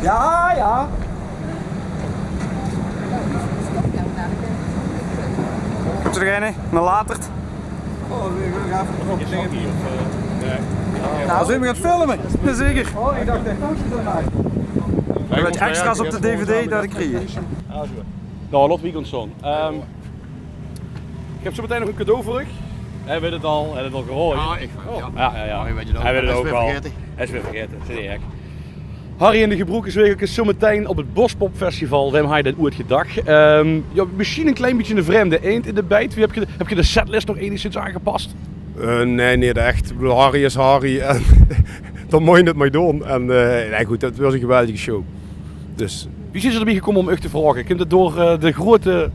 Ja, ja. Komt ze er een? Een latert? Oh, we gaan even nog op dingen. Nou, zijn we gaan filmen? Jazeker. Oh, ik dacht echt dat je erbij. Wat extra's op de DVD dat ik kreeg. Nou, lot weekend zo'n. Ik heb zo meteen nog een cadeau voor u. Hij weet het al, hij heeft het al gehoord. Ah, ik Ja. Hij weet het ook al. Hij is weer vergeten, zie je. Harry en de Gebroekenswegel is zometeen op het Bospop-festival. Wem had je dat ooit gedacht? Ja, misschien een klein beetje een vreemde eend in de bijt. Heb je de setlist nog enigszins aangepast? Nee, niet echt. Ik bedoel, Harry is Harry en dan moet je het maar doen. En nee, goed, dat was een geweldige show. Dus. Wie is er erbij gekomen om u te vragen? Komt het door de grote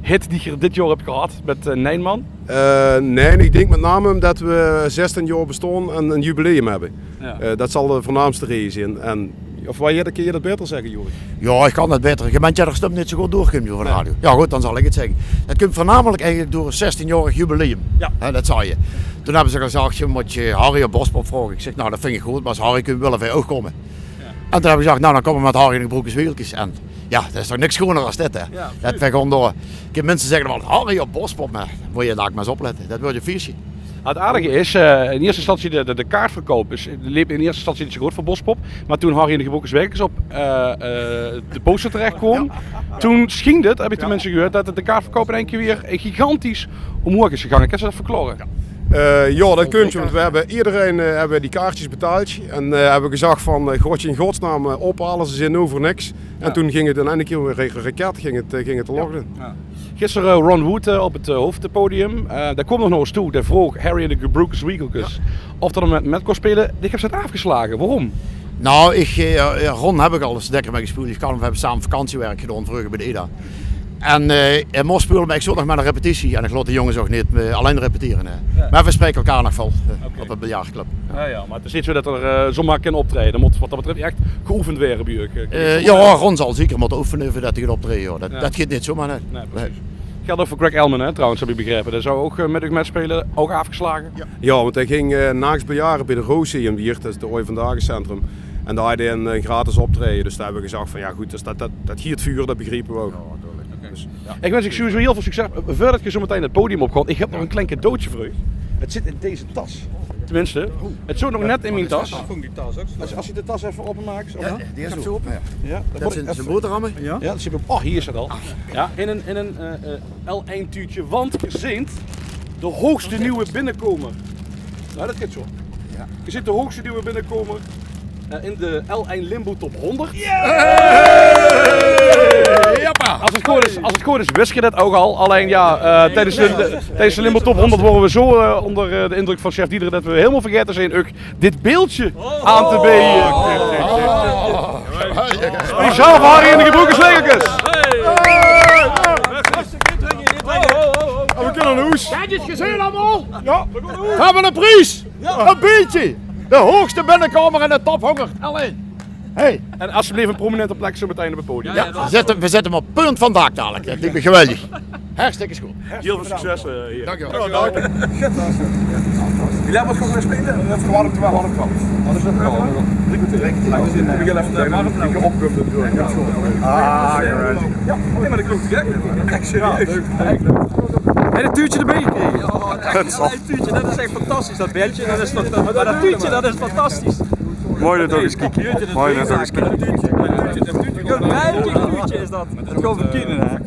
hit die je dit jaar hebt gehad met Nijnman? Nee, ik denk met name omdat we 16 jaar bestaan en een jubileum hebben. Ja. Dat zal de voornaamste reden zijn. En, of kun je dat beter zeggen, Joris? Ja, ik kan het beter. Je bent er stem niet zo goed doorkomt over de radio. Ja goed, dan zal ik het zeggen. Het komt voornamelijk eigenlijk door een 16-jarig jubileum. Ja. Dat zei je. Toen hebben ze gezegd, je moet je Harry op Bospop vragen. Ik zeg, nou dat vind ik goed, maar als Harry kunt willen wij ook komen. Ja. En toen hebben ze gezegd, nou dan komen we met Harry in de Broekenswieltjes. En ja, dat is toch niks schoner als dit, hè. Ja, dat vind ik gewoon door. Ik heb mensen zeggen, van Harry op Bospop, maar moet je daar maar eens opletten. Dat wordt je feestje. Het aardige is, in eerste instantie de kaartverkoop liep in eerste instantie niet zo goed voor Bospop. Maar toen Harry en de Gebroekenswegels op de poster terecht kwam, toen scheen het, heb ik de mensen gehoord, dat de kaartverkoop in één keer weer gigantisch omhoog is gegaan. Kan je dat verklaren? Ja, dat kun je, want we hebben iedereen hebben die kaartjes betaald en hebben gezegd van Godje in godsnaam ophalen, ze zijn nu voor niks. Ja. En toen ging het in één keer weer een raket, ging het te loggen. Ja. Gisteren Ron Wood op het hoofdpodium, daar kwam nog eens toe, daar vroeg Harry en de Gebroekenswegels of er met kon spelen. Ik heb ze afgeslagen, waarom? Nou, Ron heb ik al eens lekker mee gespeeld. We hebben samen vakantiewerk gedaan vroeger bij de EDA. En hij moest spelen, maar ik zat nog met een repetitie en ik laat de jongens ook niet alleen repeteren. Ja. Maar we spreken elkaar nog vol op het biljartclub. Ja, maar het is niet zo dat er zomaar kan optreden. Er moet wat dat betreft echt geoefend worden bij u. Ja, Ron zal zeker moeten oefenen voordat hij gaat optreden. Dat gaat niet zomaar net. Nee, precies. Geldt ook voor Greg Elman, hè, trouwens, heb je begrepen. Dat zou ook met u spelen ook afgeslagen? Ja, want hij ging naast bejaarden bij de Roosee hier, dat is het Ooie Vandaag Centrum. En daar had hij een gratis optreden. Dus daar hebben we gezegd van ja goed, dus dat hier het vuur, dat begrepen we ook. Dus, ja. Ik wens ik sowieso heel veel succes. Voordat je zo meteen het podium opkomt, ik heb nog een klein cadeautje voor u. Het zit in deze tas. Tenminste, het zit nog net in mijn tas. Als je de tas even openmaakt. Ja, die is zo open. Ja, dat zijn boterhammen. Ja, dat zit op. Oh, hier is het al. Ja, in een L1 tuutje, want je ziet de hoogste nieuwe binnenkomer. Nou, dat gaat zo. Ja. Je ziet de hoogste nieuwe binnenkomer in de L1 Limbo Top 100. Als het goed is, wist je dat ook al. Alleen ja, tijdens de Limbo Top 100 worden we zo onder de indruk van chef Dieder dat we helemaal vergeten zijn ook dit beeldje aan te bieden. Speciaal voor Harry en de Gebroekenswegels. We kunnen een hoes. Kijk eens gezien allemaal? Ja. We hebben een prijs. Ja. Een beetje. De hoogste binnenkamer in de top 100. Alleen. Hey. En alsjeblieft een prominente plek zo meteen op het podium. Ja, we zetten hem op punt van dak dadelijk. Dat lijkt me geweldig. Hartstikke goed. Heel veel succes hier. Dankjewel. Jullie hebben het gewoon spelen? Of gewoon op de warm kwam? Wat is dat? 3 kwartier. We beginnen even warm opkomen. Ah, geweldig. Ja, maar dat klopt gek. Echt serieus. En een tuurtje erbij gekregen. Ja, een tuurtje, dat is echt fantastisch. Dat beeldje, dat is toch. Maar dat tuurtje, dat is fantastisch. Mooi dat ook eens kijken. Mooi dat ook eens kijken. Een tuurtje is dat. Dat is gewoon voor kinderen.